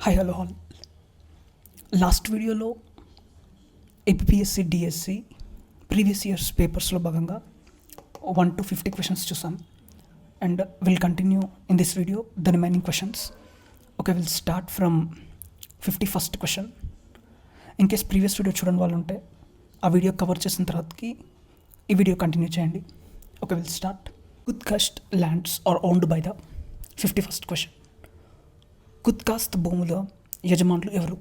Hi hello all. Last వీడియోలో APSC DSC previous years పేపర్స్లో భాగంగా 1 to 50 క్వశ్చన్స్ చూసాం and will continue in this video the remaining questions. Okay, will start from 51st question. In case previous video చూడని వాళ్ళు ఉంటే ఆ video cover చేసిన తర్వాతకి ఈ వీడియో కంటిన్యూ చేయండి. Okay, will start. Khudkasht lands are owned by the 51st question. Khudkasht భూముల యజమానులు ఎవరు?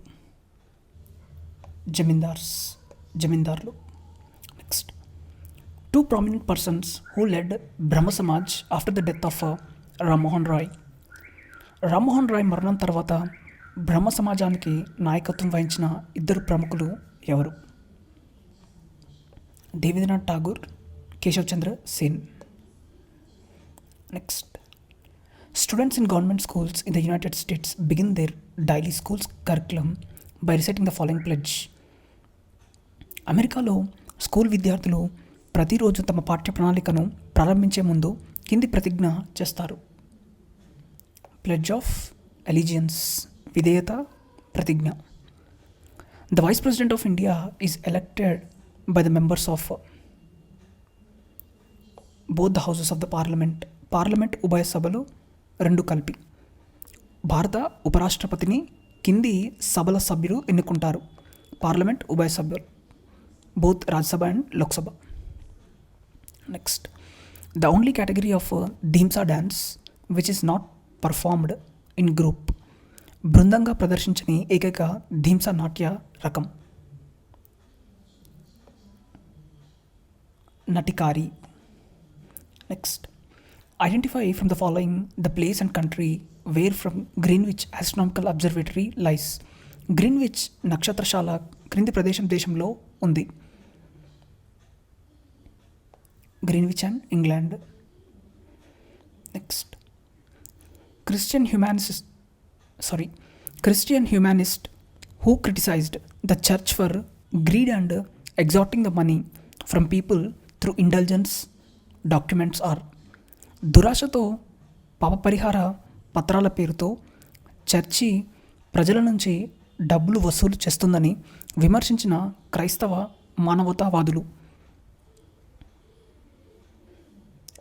జమీందార్లు. Next, 2 prominent persons who led Brahma Samaj after the death of Rammohan Roy మరణం తర్వాత బ్రహ్మ సమాజానికి నాయకత్వం వహించిన 2 ప్రముఖులు ఎవరు? Debendranath Tagore, Keshab Chandra Sen. Next, students in government schools in the United States begin their daily schools curriculum by reciting the following pledge. అమెరికాలో స్కూల్ విద్యార్థులు ప్రతిరోజు తమ పాఠ్య ప్రణాళికను ప్రారంభించే ముందు కింది ప్రతిజ్ఞ చేస్తారు. ప్లెడ్జ్ ఆఫ్ అలిజియన్స్, విధేయత ప్రతిజ్ఞ. The vice president of India is elected by the members of both the houses of the parliament ఉభయ సభలు 2 కలిపి. భారత ఉపరాష్ట్రపతిని కింది సభల సభ్యులు ఎన్నుకుంటారు. పార్లమెంట్ ఉభయ సభ్యులు, both Rajya Sabha and Lok Sabha. Next, the only category of Dhimsa dance which is not performed in group. బృందంగా ప్రదర్శించని ఏకైక ధీమ్సా నాట్య రకం నటికారి. Next, identify from the following the place and country where from Greenwich Astronomical Observatory lies. Greenwich నక్షత్రశాల క్రింది దేశంలో ఉంది. Greenwich and England. Next, Christian humanist who criticized the church for greed and extorting the money from people through indulgence documents are. దురాశతో పాప పరిహార పత్రాల పేరుతో church ప్రజల నుంచి డబ్బులు వసూలు చేస్తుందని విమర్శించిన క్రైస్తవ మానవతావాదులు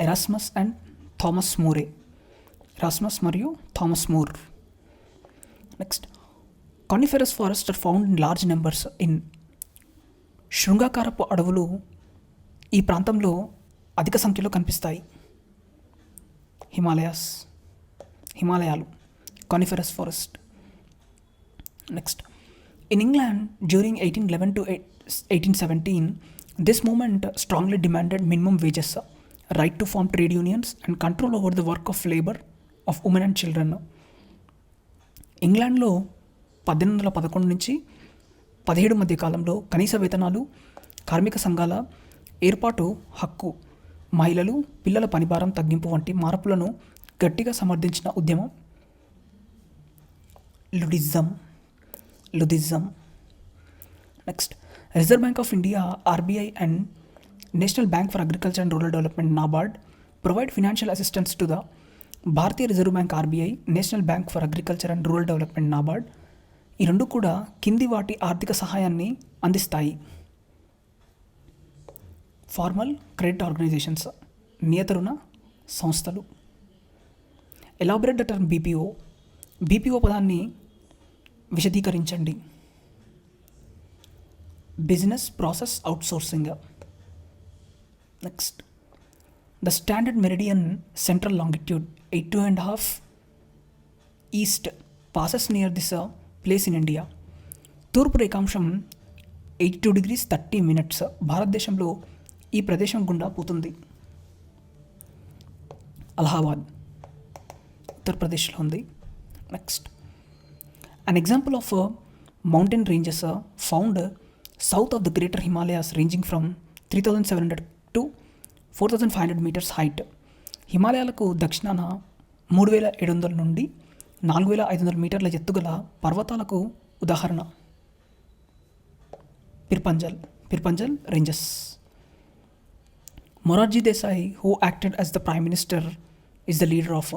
ఎరాస్మస్ మరియు Thomas More. Next, coniferous forest are found in large numbers in. శృంగాకారపు అడవులు ఈ ప్రాంతంలో అధిక సంఖ్యలో కనిపిస్తాయి. హిమాలయాలు, coniferous forest. Next, in England during 1811 to 1817 this moment strongly demanded minimum wages, right to form trade unions and control over the work of labour of women and children. ఇంగ్లాండ్లో 1811 నుంచి 17 మధ్య కాలంలో కనీస వేతనాలు, కార్మిక సంఘాల ఏర్పాటు హక్కు, మహిళలు, పిల్లల పనిభారం తగ్గింపు వంటి మార్పులను గట్టిగా సమర్థించిన ఉద్యమం Luddism. Next, Reserve Bank of India RBI and National Bank for Agriculture and Rural Development NABARD provide financial assistance to the. భారతీయ Reserve Bank RBI, National Bank for Agriculture and Rural Development NABARD ఈ 2 కూడా కింది వాటి ఆర్థిక సహాయాన్ని అందిస్తాయి. Formal credit organisations, నియత రుణ సంస్థలు. ఎలాబరేట్ ద టర్మ్ బీపీఓ పదాన్ని విశదీకరించండి. Business process outsourcing. Next, the standard meridian central longitude 82.5 east passes near this place in India. తూర్పు రేఖాంశం 82 degrees 30 minutes భారతదేశంలో ఈ ప్రదేశం గుండా పోతుంది. అలహాబాద్, ఉత్తరప్రదేశ్లో ఉంది. Next, an example of mountain ranges found south of the greater Himalayas ranging from 3700 to 4500 meters height. హిమాలయాలకు దక్షిణాన 3700 నుండి 4500 మీటర్ల ఎత్తుగల పర్వతాలకు ఉదాహరణ Pir Panjal ranges. Morarji Desai who acted as the prime minister is the leader of.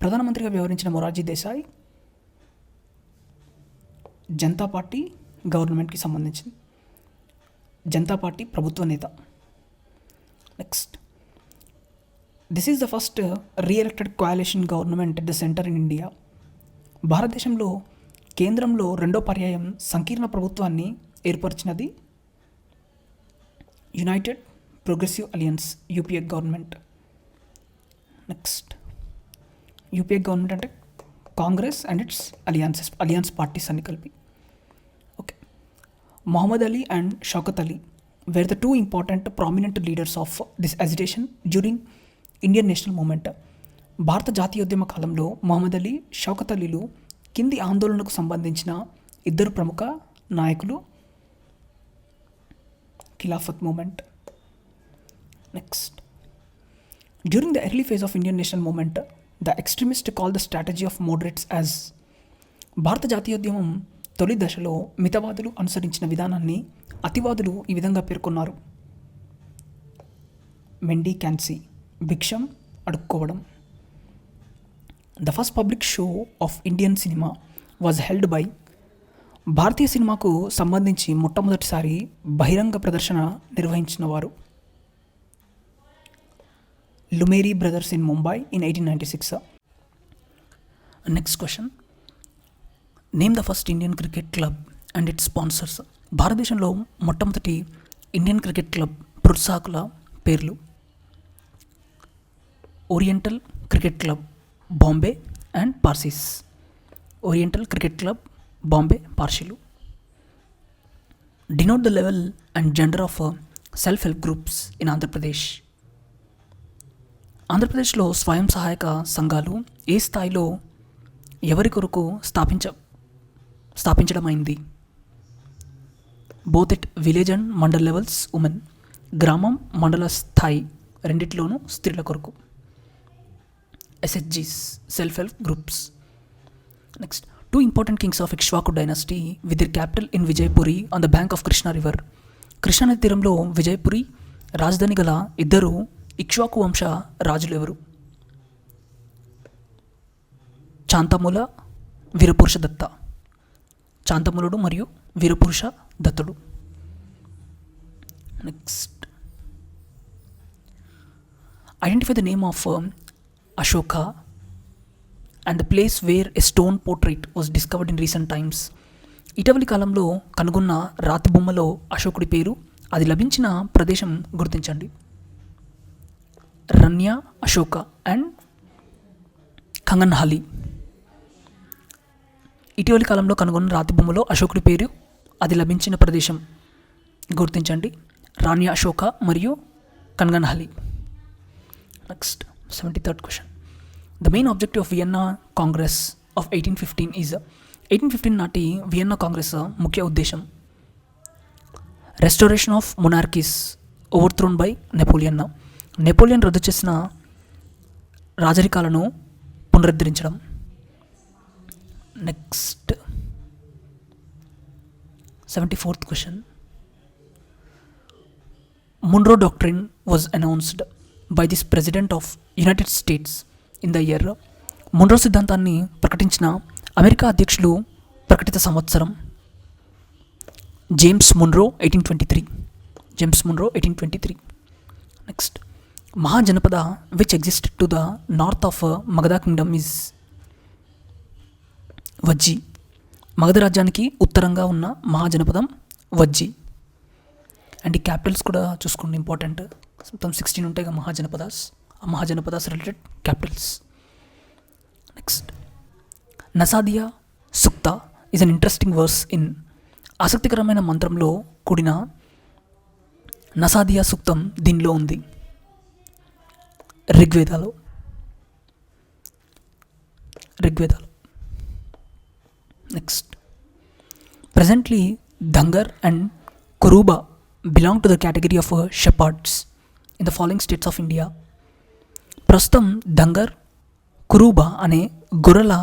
ప్రధానమంత్రిగా వ్యవహరించిన మొరార్జీ దేశాయ్ జనతా పార్టీ గవర్నమెంట్కి సంబంధించింది. జనతా పార్టీ ప్రభుత్వ నేత. Next, this is the first reelected coalition government at the centre in India. భారతదేశంలో కేంద్రంలో రెండో పర్యాయం సంకీర్ణ ప్రభుత్వాన్ని ఏర్పరిచినది United Progressive Alliance UPA government. Next, UPA government అంటే Congress and its alliance parties అన్ని కలిపి. Okay, Mohammad Ali and Shaukat Ali were the two important prominent leaders of this agitation during Indian national movement. భారత జాతీయోద్యమ కాలంలో మొహమ్మద్ అలీ, షౌకత్ అలీలు కింది ఆందోళనకు సంబంధించిన ఇద్దరు ప్రముఖ నాయకులు. Khilafat movement. Next, during the early phase of Indian national movement the extremist call the strategy of moderates as. భారత జాతీయోద్యమం తొలి దశలో మితవాదులు అనుసరించిన విధానాన్ని అతివాదులు ఈ విధంగా పేర్కొన్నారు. మెండీ క్యాన్సీ, భిక్షం అడుక్కోవడం. The first public show of Indian cinema was held by. భారతీయ సినిమాకు సంబంధించి మొట్టమొదటిసారి బహిరంగ ప్రదర్శన నిర్వహించిన వారు Lumiere brothers in Mumbai in 1896. Next question, name the first Indian cricket club and its sponsors. భారతదేశంలో మొట్టమొదటి ఇండియన్ క్రికెట్ క్లబ్ ప్రోత్సాహకుల పేర్లు. Oriental cricket club, Bombay and Parsis. Oriental cricket club, Bombay, పార్షీలు. Denote the level and gender of self help groups in Andhra Pradesh. ఆంధ్రప్రదేశ్లో స్వయం సహాయక సంఘాలు ఏ స్థాయిలో ఎవరి కొరకు స్థాపించడమైంది? Both at village and mandal levels women. గ్రామం, మండల స్థాయి రెండిట్లోనూ స్త్రీల కొరకు. ఎస్హెచ్జీస్, self help groups. Next, two important kings of Ikshvaku dynasty with their capital in Vijaypuri on the bank of Krishna river. Krishna నది తీరంలో విజయపురి రాజధాని గల ఇద్దరు ఇక్ష్వాకు వంశ రాజులు ఎవరు? చాంతమూల, వీరపురుష దత్త. చాంతమూలుడు మరియు వీరపురుష దత్తుడు. Next, identify the name of Ashoka and the place where a stone portrait was discovered in recent times. ఇటీవలి కాలంలో కనుగొన్న రాతి బొమ్మలో అశోకుడి పేరు, అది లభించిన ప్రదేశం గుర్తించండి. రన్య అశోక అండ్ కంగన్హాలి. ఇటీవలి కాలంలో కనుగొన్న రాతి బొమ్మలో అశోకుడి పేరు, అది లభించిన ప్రదేశం గుర్తించండి. రాన్య అశోక మరియు Kanaganahalli. Next, 73rd question. The main objective of Vienna Congress of 1815 is 1815 నాటి వియన్నా కాంగ్రెస్ ముఖ్య ఉద్దేశం restoration of monarchies overthrown by Napoleon. Napoleon రద్దు చేసిన రాజరికాలను పునరుద్ధరించడం. Next, 74th question. Monroe Doctrine was announced by this President of United States in the year. Monroe సిద్ధాంతాన్ని ప్రకటించిన America అధ్యక్షులు ప్రకటిత సంవత్సరం. James Monroe 1823. James Monroe 1823. Next, mahajanapada which exist to the north of Magadha kingdom is Vajji. Magadha రాజ్యానికి ఉత్తరంగా ఉన్న మహాజనపదం Vajji. And ఈ క్యాపిటల్స్ కూడా చూసుకోండి, ఇంపార్టెంట్. మొత్తం 16 ఉంటాయి కదా మహాజనపదాస్. ఆ mahajanapadas related capitals. Next, Nasadiya Sukta is an interesting verse in. ఆసక్తికరమైన మంత్రంలో కూడిన నసాదియా సూక్తం దీనిలో ఉంది, ఋగ్వేదాలో. Next, presently Dhangar and కురూబా belong to the category of shepherds in the following states of India. ప్రస్తుతం దంగర్, కురూబా అనే గొర్రెల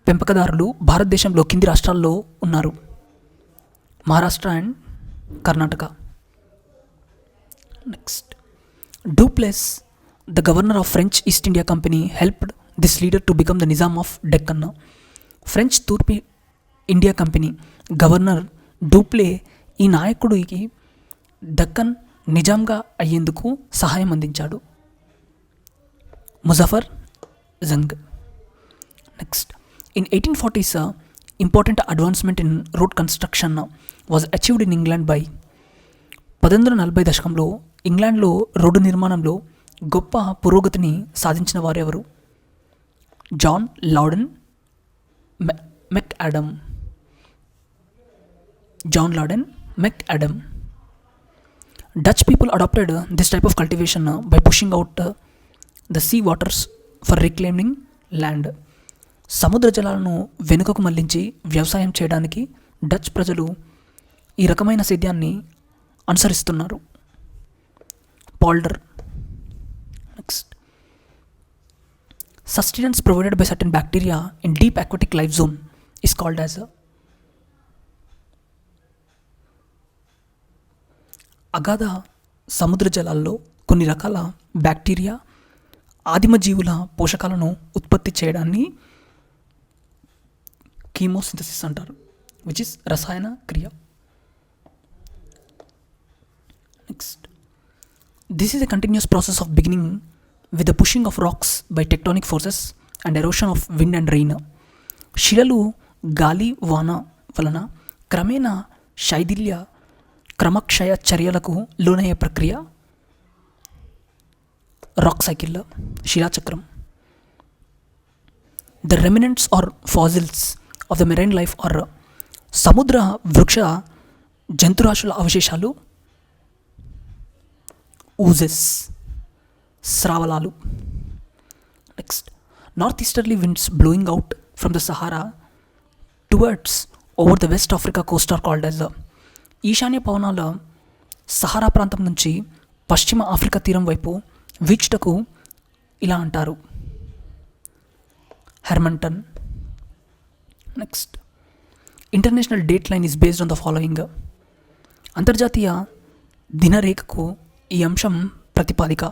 పెంపకదారులు భారతదేశంలో కింది రాష్ట్రాల్లో ఉన్నారు: Maharashtra and Karnataka. Next, Dupleix the governor of French East India company helped this leader to become the Nizam of Deccan. French తూర్పు India company governor Dupleix ఈ నాయకుడికి దక్కన్ నిజాంగా అయ్యేందుకు సహాయం అందించాడు. Muzaffar Jung. Next, in 1840s important advancement in road construction was achieved in England by 1840 దశకంలో ఇంగ్లాండ్లో రోడ్డు నిర్మాణంలో గొప్ప పురోగతిని సాధించిన వారెవరు? John Loudon McAdam. John Loudon mech Adam. Dutch people adopted this type of cultivation by pushing out the sea waters for reclaiming land. సముద్ర జలాలను వెనుకకు మళ్లించి వ్యవసాయం చేయడానికి డచ్ ప్రజలు ఈ రకమైన సేద్యాన్ని అనుసరిస్తున్నారు. పాల్డర్. Next, sustenance provided by certain bacteria in deep aquatic life zone is called as అగాధ సముద్ర జలాల్లో కొన్ని రకాల బ్యాక్టీరియా ఆదిమ జీవుల పోషకాలను ఉత్పత్తి చేయడాన్ని కీమోసింథసిస్ అంటారు, విచ్ ఇస్ రసాయన క్రియ. Next, this is a continuous process of beginning with the pushing of rocks by tectonic forces and erosion of wind and rain. శిలలు గాలి వాన వలన క్రమేణా శైథిల్య క్రమక్షయ చర్యలకు లోనయ్యే ప్రక్రియ రాక్ సైకిల్, శిలాచక్రం. The remnants are fossils of the marine life are సముద్ర వృక్ష జంతురాశుల అవశేషాలు, ఊజెస్, స్రావలాలు. Next, north easterly winds blowing out from the Sahara towards over the West Africa coast are called as ఈశాన్య పవనాల సహారా ప్రాంతం నుంచి పశ్చిమ ఆఫ్రికా తీరం వైపు వీచుటకు ఇలా అంటారు, harmattan. Next, international date line is based on the following. అంతర్జాతీయ దినరేఖకు ఈ అంశం ప్రతిపాదిక,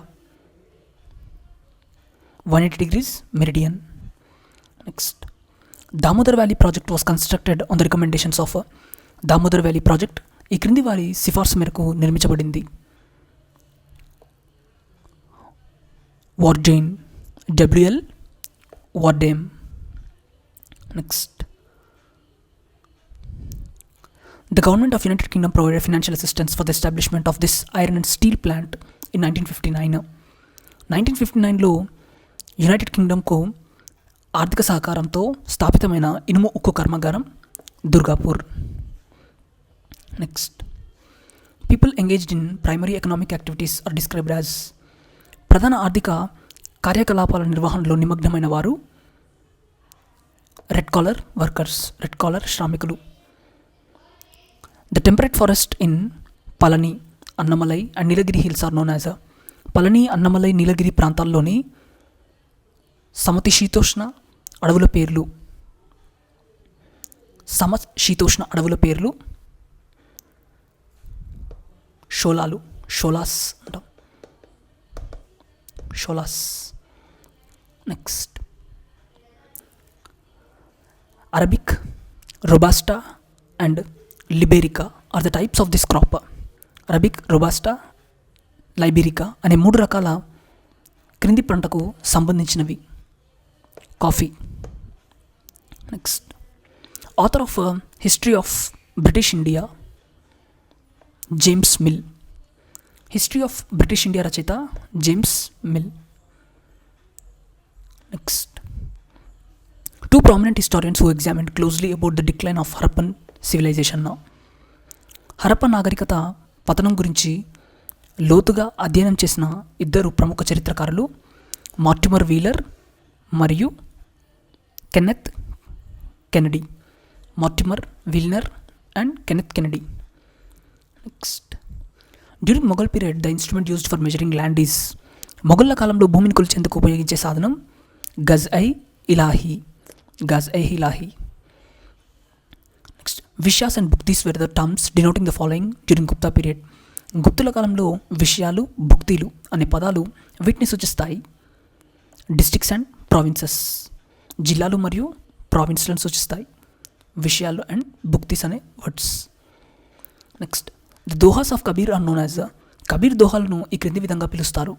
180 degrees meridian. Next, Damodar valley project was constructed on the recommendations of Damodar valley project ఈ క్రింది వారి సిఫార్సు మేరకు నిర్మించబడింది. Voorduin, WL Voorduin. Next, the government of United Kingdom provided financial assistance for the establishment of this iron and steel plant in 1959. 1959లో United కింగ్డమ్కు ఆర్థిక సహకారంతో స్థాపితమైన ఇనుము ఉక్కు కర్మాగారం Durgapur. Next, people engaged in primary economic activities are described as. ప్రధాన ఆర్థిక కార్యకలాపాల నిర్వహణలో నిమగ్నమైన వారు red collar workers, red collar శ్రామికులు. The temperate forest in Palani, Anamalai and Nilgiri hills are known as. Palani, Anamalai, Nilgiri ప్రాంతాల్లోని సమశీతోష్ణ అడవుల పేర్లు, సమశీతోష్ణ అడవుల పేర్లు షోలాలు, షోలాస్ అంటాం, sholas. Next, arabica, robusta and liberica are the types of this crop. Arabica, robusta, liberica అనే 3 రకాల క్రింది పంటకు సంబంధించినవి. Coffee. Next, author of history of British India James Mill. History of British India రచయిత James Mill. Next, 2 prominent historians who examined closely about the decline of Harappan civilization. Harappa నాగరికత పతనం గురించి లోతుగా అధ్యయనం చేసిన 2 ప్రముఖ చరిత్రకారులు మార్టిమర్ వీలర్ మరియు Kenneth Kennedy. Mortimer Wheeler and Kenneth Kennedy. Next, during Mughal period the instrument used for measuring land is. మొఘళ్ళ కాలంలో భూమిని కొలిచేందుకు ఉపయోగించే సాధనం Gaz-i-Ilahi, Gaz-i-Ilahi. Next, vishayas and bhuktis were the terms denoting the following during Gupta period. గుప్తుల కాలంలో విషయాలు, భుక్తీలు అనే పదాలు వీటిని సూచిస్తాయి. డిస్ట్రిక్ట్స్ అండ్ ప్రావిన్సెస్, జిల్లాలు మరియు ప్రావిన్స్లను సూచిస్తాయి. విషయాలు అండ్ భుక్తిస్ అనే words. Next, the dohas of Kabir are known as, Kabir దోహాలను ఈ క్రింది విధంగా పిలుస్తారు.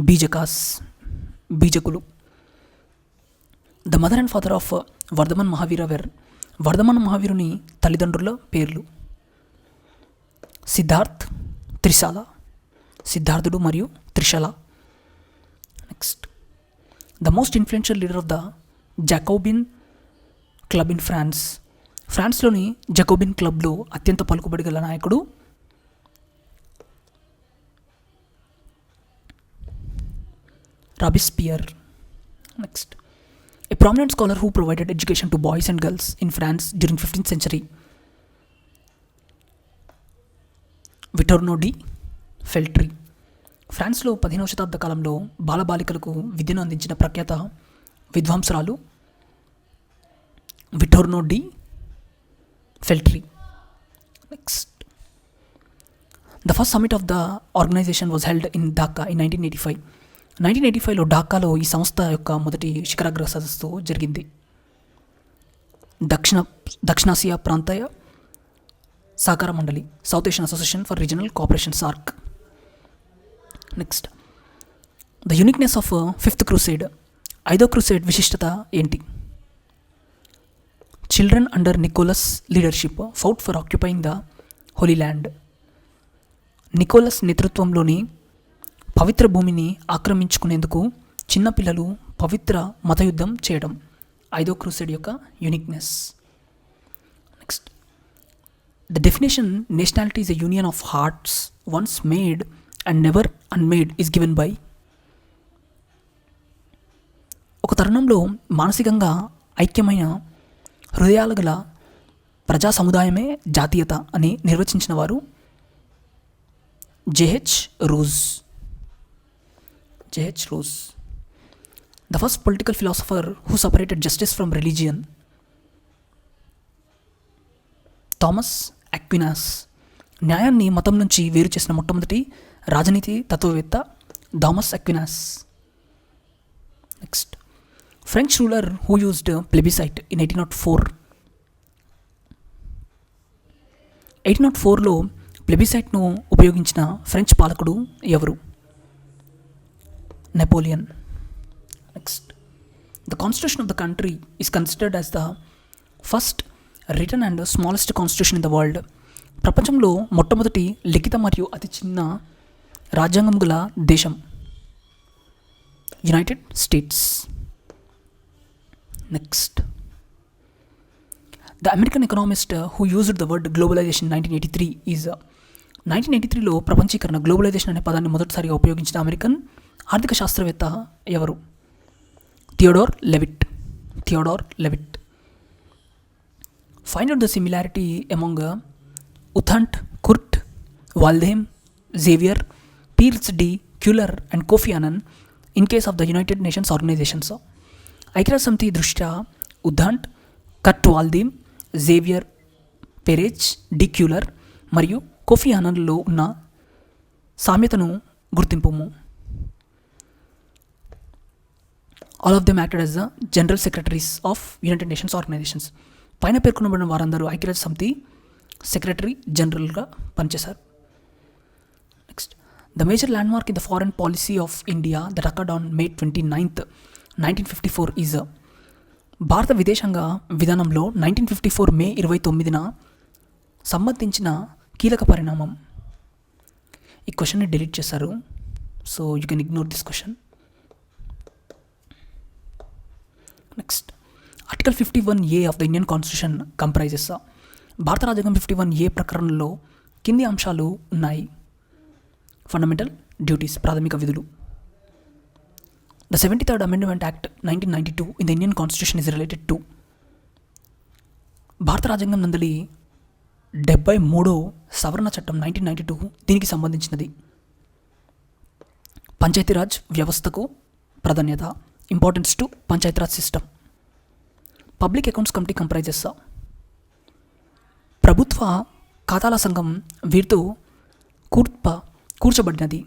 బీజకాస్, బీజకులు. The mother and father of Vardhaman Mahavira were, Vardhamana మహావీరుని తల్లిదండ్రుల పేర్లు. సిద్ధార్థ్, త్రిశాల, సిద్ధార్థుడు మరియు Trishala. Next, the most influential leader of the Jacobin club in France, ఫ్రాన్స్లోని జకోబిన్ క్లబ్లో అత్యంత పలుకుబడి గల నాయకుడు Robespierre. Next, a prominent scholar who provided education to boys and girls in France during 15th century. Vittorino de Feltre, ఫ్రాన్స్లో 15వ శతాబ్ద కాలంలో బాలబాలికలకు విద్యను అందించిన ప్రఖ్యాత విద్వాంసురాలు Vittorino de Feltre. Next, the first summit of the organisation was held in Dhaka in 1985. 1985లో ఢాకాలో ఈ సంస్థ యొక్క మొదటి శిఖరాగ్ర సదస్సు జరిగింది. దక్షిణాసియా ప్రాంతీయ సహకార మండలి, South Asian association for regional cooperation, SAARC. Next, the uniqueness of fifth crusade, ఐదో క్రూసేడ్ విశిష్టత ఏంటి? Children under Nicholas leadership fought for occupying the holy land, Nicholas నేతృత్వంలోని పవిత్ర భూమిని ఆక్రమించుకునేందుకు చిన్నపిల్లలు పవిత్ర మతయుద్ధం చేయడం ఐదో క్రూసేడ్ యొక్క uniqueness. Next, the definition nationality is a union of hearts once made and never unmade is given by, ఒక తరుణంలో మానసికంగా ఐక్యమైన హృదయాలు గల ప్రజా సముదాయమే జాతీయత అని నిర్వచించిన వారు JH Rose. The first political philosopher who separated justice from religion, Thomas Aquinas, న్యాయాన్ని మతం నుంచి వేరు చేసిన మొట్టమొదటి రాజనీతి తత్వవేత్త Thomas Aquinas. Next, French ruler who used plebiscite in 1804. 1804లో ప్లెబిసైట్ను ఉపయోగించిన ఫ్రెంచ్ పాలకుడు ఎవరు? Napoleon. Next, the constitution of the country is considered as the first written and smallest constitution in the world, ప్రపంచంలో మొట్టమొదటి లిఖిత మరియు అతి చిన్న రాజ్యాంగం గల దేశం United states. Next, the American economist who used the word globalisation 1983 is, 1983లో ప్రపంచీకరణ గ్లోబలైజేషన్ అనే పదాన్ని మొదటిసారిగా ఉపయోగించిన అమెరికన్ ఆర్థిక శాస్త్రవేత్త ఎవరు? Theodore Levitt. Find out the similarity among U Thant, Kurt, Waldheim, Javier, Perez de Cuellar and Kofi Annan in case of the United Nations organisations. ఐక్యరాజ్య సమితి దృష్ట్యా U Thant, Kurt Waldheim, Javier Perez de Cuellar మరియు Kofi అన్నన్లో ఉన్న సామ్యతను గుర్తింపుము. All of them acted as the general secretaries of United Nations organisations. పైన పేర్కొనబడిన వారందరూ ఐక్యరాజ్య సమితి సెక్రటరీ జనరల్గా పనిచేశారు. Next, the major landmark in the foreign policy of India that occurred on May 29, 1954 is, భారత విదేశాంగ విధానంలో 1954 May 29న సంబంధించిన కీలక పరిణామం. ఈ క్వశ్చన్ని డిలీట్ చేశారు, so you can ignore this question. Next, article 51A of the Indian constitution comprises, భారత రాజ్యాంగం 51A ప్రకరణలో కింది అంశాలు ఉన్నాయి. ఫండమెంటల్ డ్యూటీస్, ప్రాథమిక విధులు. The 73rd Amendment Act 1992 in the Indian constitution is related to, భారత రాజ్యాంగం నందలి 73వ సవరణ చట్టం 1992 దీనికి సంబంధించినది. పంచాయతీరాజ్ వ్యవస్థకు ప్రాధాన్యత, importance to Panchayati Raj system. Public accounts committee comprises, ప్రభుత్వ ఖాతాల సంఘం వీరితో కూర్చబడినది.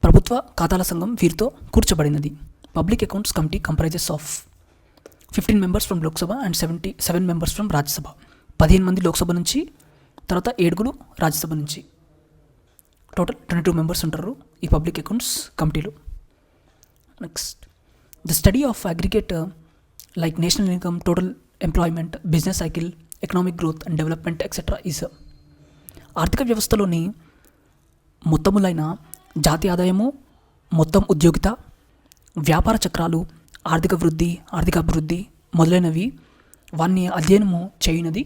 ప్రభుత్వ ఖాతాల సంఘం వీరితో కూర్చబడినది. Public accounts committee comprises of 15 members from Lok Sabha and 77 members from Rajya Sabha. 15 మంది లోక్సభ నుంచి, తర్వాత 7 రాజ్యసభ నుంచి. టోటల్ 22 మెంబర్స్ ఉంటారు ఈ పబ్లిక్ అకౌంట్స్ కమిటీలో. Next, the study of aggregate like national income, total employment, business cycle, economic growth and development etcetera is ఆర్థిక వ్యవస్థలోని మొత్తములైన జాతీయ ఆదాయము, మొత్తం ఉద్యోగిత, వ్యాపార చక్రాలు, ఆర్థిక వృద్ధి, ఆర్థిక అభివృద్ధి మొదలైనవి వాన్ని అధ్యయనము చేయునది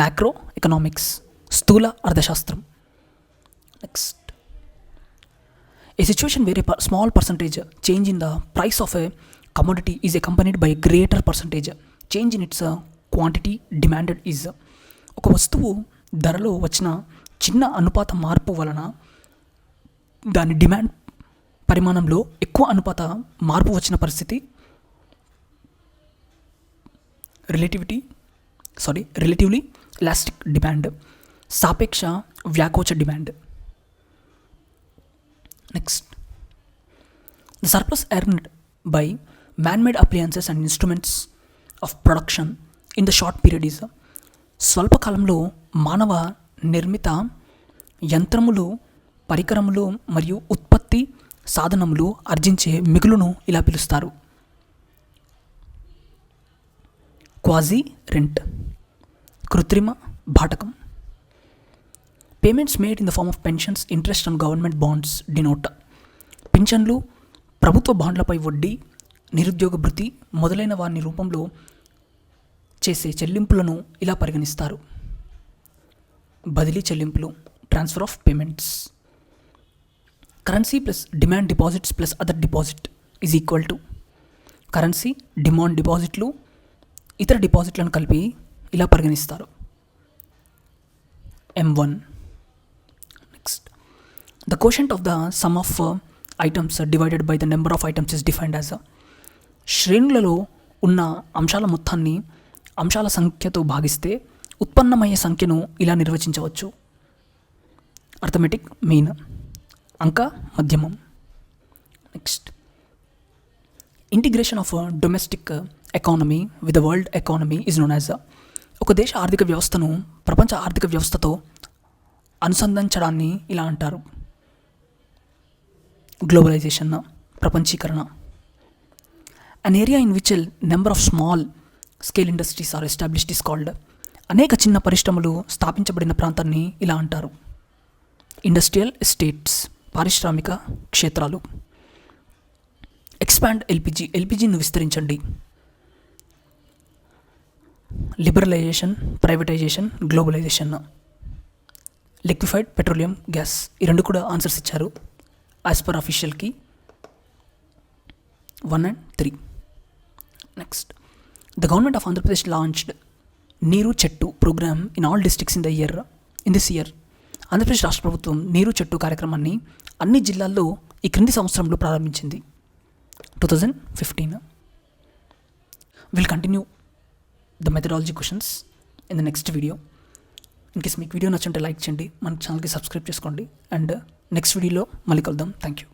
మ్యాక్రో ఎకనామిక్స్, స్థూల అర్థశాస్త్రం. Next, a situation where a small percentage change in the price of a commodity is accompanied by a greater percentage change in its quantity demanded is. ఒక వస్తువు ధరలో వచ్చిన చిన్న అనుపాత మార్పు వలన దాని డిమాండ్ పరిమాణంలో ఎక్కువ అనుపాత మార్పు వచ్చిన పరిస్థితి రిలేటివ్లీ ఎలాస్టిక్ డిమాండ్, సాపేక్ష వ్యాకోచ demand. Next, the surplus earned by man-made appliances and instruments of production in the short period is. స్వల్పకాలంలో మానవ నిర్మిత యంత్రములు, పరికరములు మరియు ఉత్పత్తి సాధనములు ఆర్జించే మిగులును ఇలా పిలుస్తారు క్వాజీ రెంట్, కృత్రిమ బాటకం. Payments made in the form of pensions, interest on government bonds denote. పింఛన్లు, ప్రభుత్వ బాండ్లపై వడ్డీ, నిరుద్యోగ భృతి మొదలైన వారి రూపంలో చేసే చెల్లింపులను ఇలా పరిగణిస్తారు బదిలీ చెల్లింపులు, transfer of payments. Currency plus demand deposits plus other deposit is equal to currency, demand డిపాజిట్లు, ఇతర డిపాజిట్లను కలిపి ఇలా పరిగణిస్తారు M1. Next, the quotient of the sum of items divided by the number of items is defined as శ్రేణులలో ఉన్న అంశాల మొత్తాన్ని అంశాల సంఖ్యతో భాగిస్తే ఉత్పన్నమయ్యే సంఖ్యను ఇలా నిర్వచించవచ్చు అర్థమెటిక్ మీన్, అంక మధ్యమం. Next, integration of domestic economy with the world economy is known as. ఒక దేశ ఆర్థిక వ్యవస్థను ప్రపంచ ఆర్థిక వ్యవస్థతో అనుసంధానించడాన్ని ఇలా అంటారు గ్లోబలైజేషన్, ప్రపంచీకరణ. An area in which number of small scale industries are established is called. అనేక చిన్న పరిశ్రమలు స్థాపించబడిన ప్రాంతాన్ని ఇలా అంటారు ఇండస్ట్రియల్ ఎస్టేట్స్, పారిశ్రామిక క్షేత్రాలు. ఎక్స్పాండ్ ఎల్పిజిని విస్తరించండి. Liberalisation, privatisation, globalisation. Liquefied petroleum gas, ఈ రెండు కూడా ఆన్సర్స్ ఇచ్చారు యాజ్ పర్ అఫీషియల్కి 1 and 3. Next, the government of Andhra Pradesh launched Neeru Chettu program in all districts in this year. Andhra Pradesh రాష్ట్ర ప్రభుత్వం నీరు చెట్టు కార్యక్రమాన్ని అన్ని జిల్లాల్లో ఈ క్రింది సంవత్సరంలో ప్రారంభించింది 2015. Will continue the methodology questions in the next video. In case మీకు వీడియో నచ్చుంటే లైక్ చేయండి, మన ఛానల్కి సబ్స్క్రైబ్ చేసుకోండి, అండ్ నెక్స్ట్ వీడియోలో మళ్ళీ కలుద్దాం. Thank you.